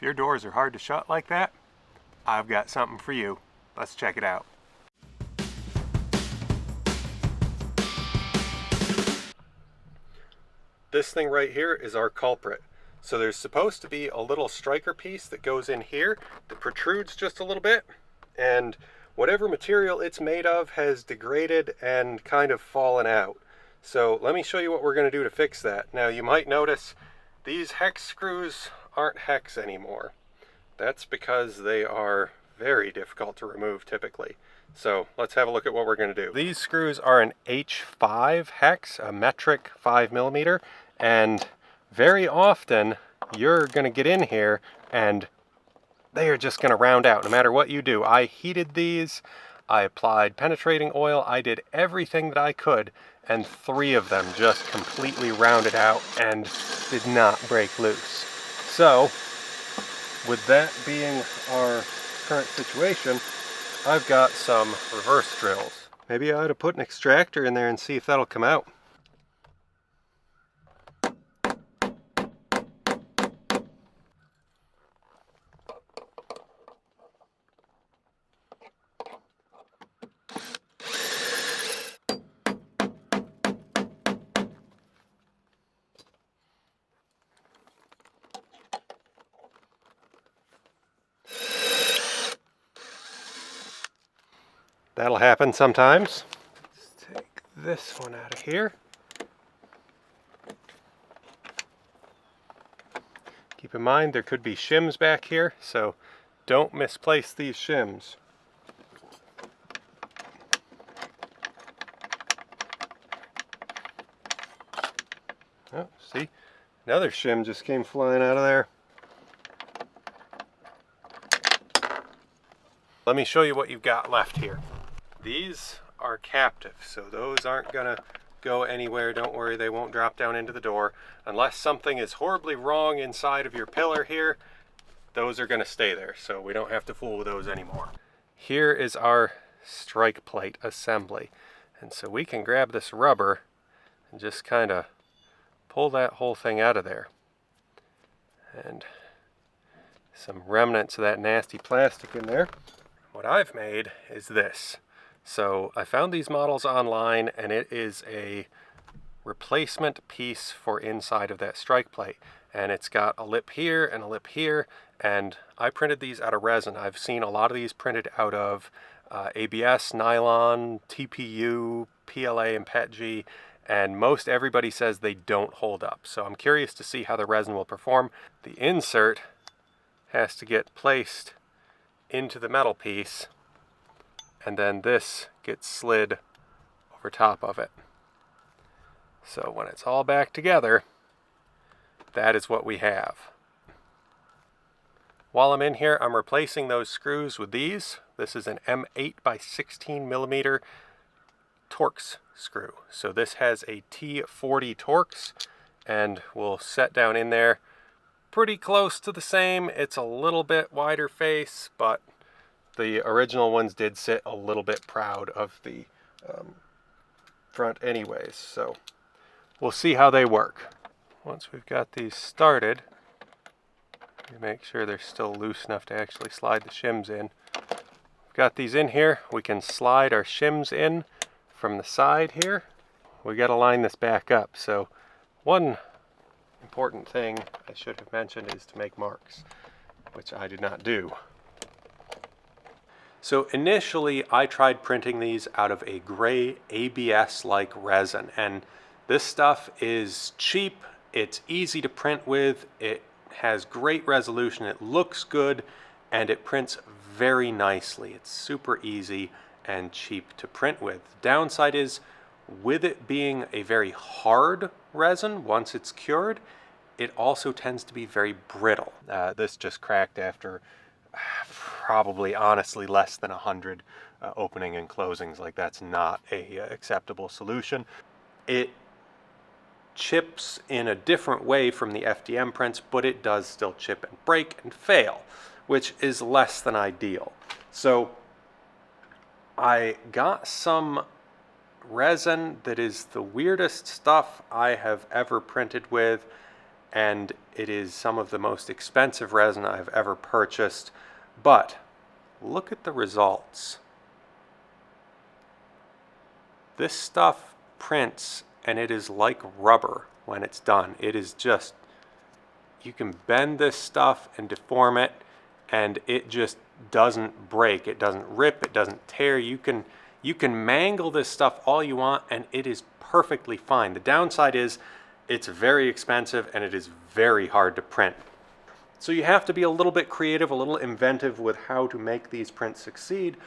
your doors are hard to shut like that, I've got something for you. Let's check it out. This thing right here is our culprit. So there's supposed to be a little striker piece that goes in here that protrudes just a little bit, and whatever material it's made of has degraded and kind of fallen out. So let me show you what we're going to do to fix that. Now you might notice these hex screws aren't hex anymore. That's because they are very difficult to remove typically. So let's have a look at what we're going to do. These screws are an H5 hex, a metric 5mm, and very often you're going to get in here and they are just going to round out no matter what you do. I heated these, I applied penetrating oil, I did everything that I could, and 3 of them just completely rounded out and did not break loose. So with that being our current situation, I've got some reverse drills. Maybe I ought to put an extractor in there and see if that'll come out. That'll happen sometimes. Let's take this one out of here. Keep in mind there could be shims back here, so don't misplace these shims. Oh, see? Another shim just came flying out of there. Let me show you what you've got left here. These are captive, so those aren't gonna go anywhere. Don't worry, they won't drop down into the door. Unless something is horribly wrong inside of your pillar here, those are gonna stay there, so we don't have to fool with those anymore. Here is our strike plate assembly. And so we can grab this rubber and just kind of pull that whole thing out of there. And some remnants of that nasty plastic in there. What I've made is this. So I found these models online, and it is a replacement piece for inside of that strike plate. And it's got a lip here and a lip here, and I printed these out of resin. I've seen a lot of these printed out of ABS, nylon, TPU, PLA, and PETG, and most everybody says they don't hold up. So I'm curious to see how the resin will perform. The insert has to get placed into the metal piece, and then this gets slid over top of it. So when it's all back together, that is what we have. While I'm in here, I'm replacing those screws with these. This is an M8 by 16mm Torx screw. So this has a T40 Torx, and we'll set down in there pretty close to the same. It's a little bit wider face, but the original ones did sit a little bit proud of the front anyways, so we'll see how they work. Once we've got these started, we make sure they're still loose enough to actually slide the shims in. We've got these in here. We can slide our shims in from the side here. We got to line this back up. So one important thing I should have mentioned is to make marks, which I did not do. So initially I tried printing these out of a gray ABS-like resin, and this stuff is cheap, it's easy to print with, it has great resolution, it looks good, and it prints very nicely. It's super easy and cheap to print with. The downside is, with it being a very hard resin, once it's cured, it also tends to be very brittle. This just cracked after probably honestly less than 100 opening and closings. Like, that's not a acceptable solution. It chips in a different way from the FDM prints, but it does still chip and break and fail, which is less than ideal. So I got some resin that is the weirdest stuff I have ever printed with, and it is some of the most expensive resin I've ever purchased, but look at the results. This stuff prints and it is like rubber when it's done. It is just, you can bend this stuff and deform it and it just doesn't break, it doesn't rip, it doesn't tear. You can mangle this stuff all you want and it is perfectly fine. The downside is it's very expensive and it is very hard to print. So you have to be a little bit creative, a little inventive with how to make these prints succeed,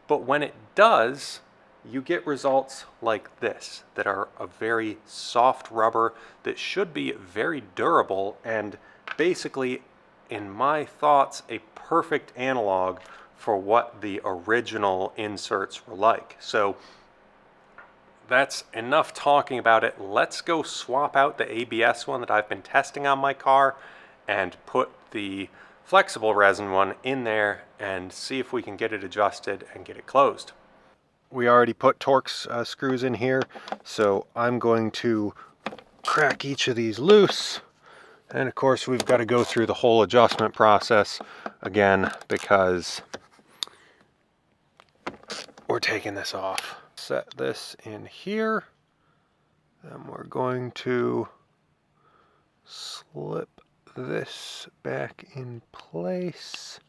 but when it does, you get results like this that are a very soft rubber that should be very durable and basically, in my thoughts, a perfect analog for what the original inserts were like. So that's enough talking about it. Let's go swap out the ABS one that I've been testing on my car and put the flexible resin one in there and see if we can get it adjusted and get it closed. We already put Torx screws in here, so I'm going to crack each of these loose. And of course we've got to go through the whole adjustment process again because we're taking this off. Set this in here, and we're going to slip this back in place,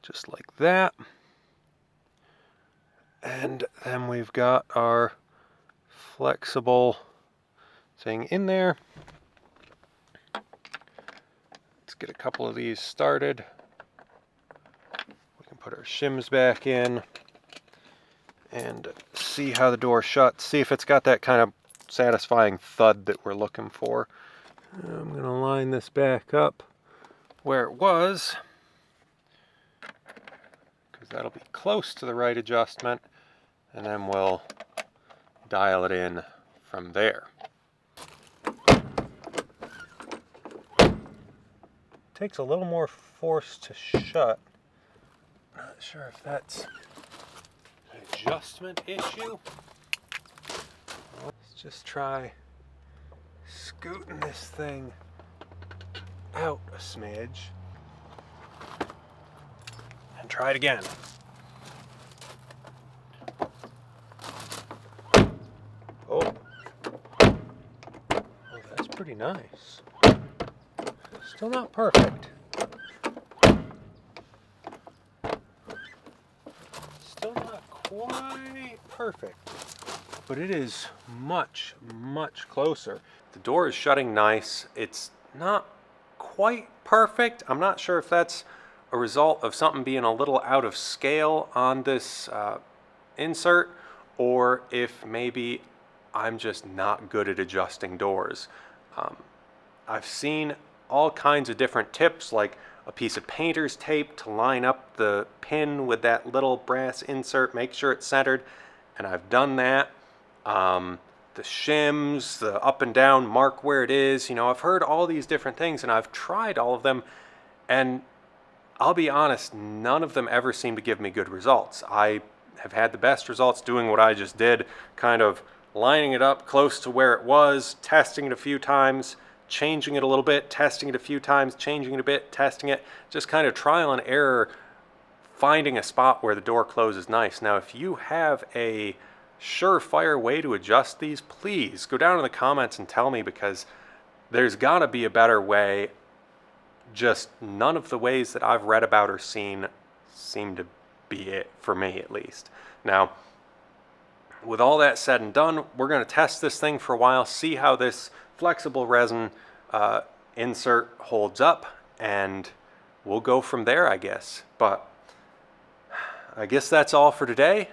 just like that. And then we've got our flexible thing in there. Let's get a couple of these started. We can put our shims back in and see how the door shuts. See if it's got that kind of satisfying thud that we're looking for. I'm going to line this back up where it was, because that'll be close to the right adjustment, and then we'll dial it in from there. Takes a little more force to shut. Not sure if that's an adjustment issue. Let's just try scooting this thing out a smidge and try it again. Oh, that's pretty nice. Still not perfect. Still not quite perfect. But it is much, much closer. The door is shutting nice. It's not quite perfect. I'm not sure if that's a result of something being a little out of scale on this insert, or if maybe I'm just not good at adjusting doors. I've seen all kinds of different tips, like a piece of painter's tape to line up the pin with that little brass insert, make sure it's centered, and I've done that. The shims, the up and down, mark where it is. You know, I've heard all these different things and I've tried all of them, and I'll be honest, none of them ever seem to give me good results. I have had the best results doing what I just did, kind of lining it up close to where it was, testing it a few times, changing it a little bit, testing it a few times, changing it a bit, testing it, just kind of trial and error, finding a spot where the door closes nice. Now, if you have a surefire way to adjust these, please go down in the comments and tell me, because there's got to be a better way. Just none of the ways that I've read about or seen seem to be it, for me at least. Now, with all that said and done, we're going to test this thing for a while, see how this flexible resin insert holds up, and we'll go from there, I guess. But I guess that's all for today.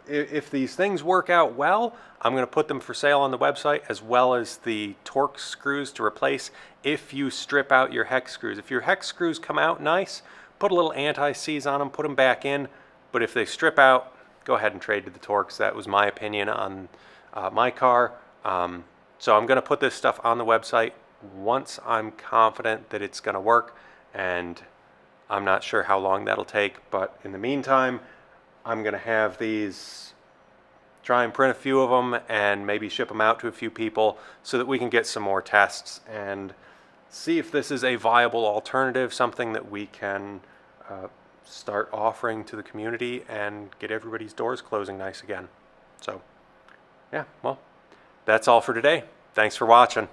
If these things work out well, I'm going to put them for sale on the website, as well as the Torx screws to replace if you strip out your hex screws. If your hex screws come out nice, put a little anti-seize on them, put them back in. But if they strip out, go ahead and trade to the Torx. That was my opinion on my car. So I'm going to put this stuff on the website once I'm confident that it's going to work, and I'm not sure how long that'll take, but in the meantime, I'm going to have these try and print a few of them and maybe ship them out to a few people so that we can get some more tests and see if this is a viable alternative, something that we can start offering to the community and get everybody's doors closing nice again. So yeah, well, that's all for today. Thanks for watching.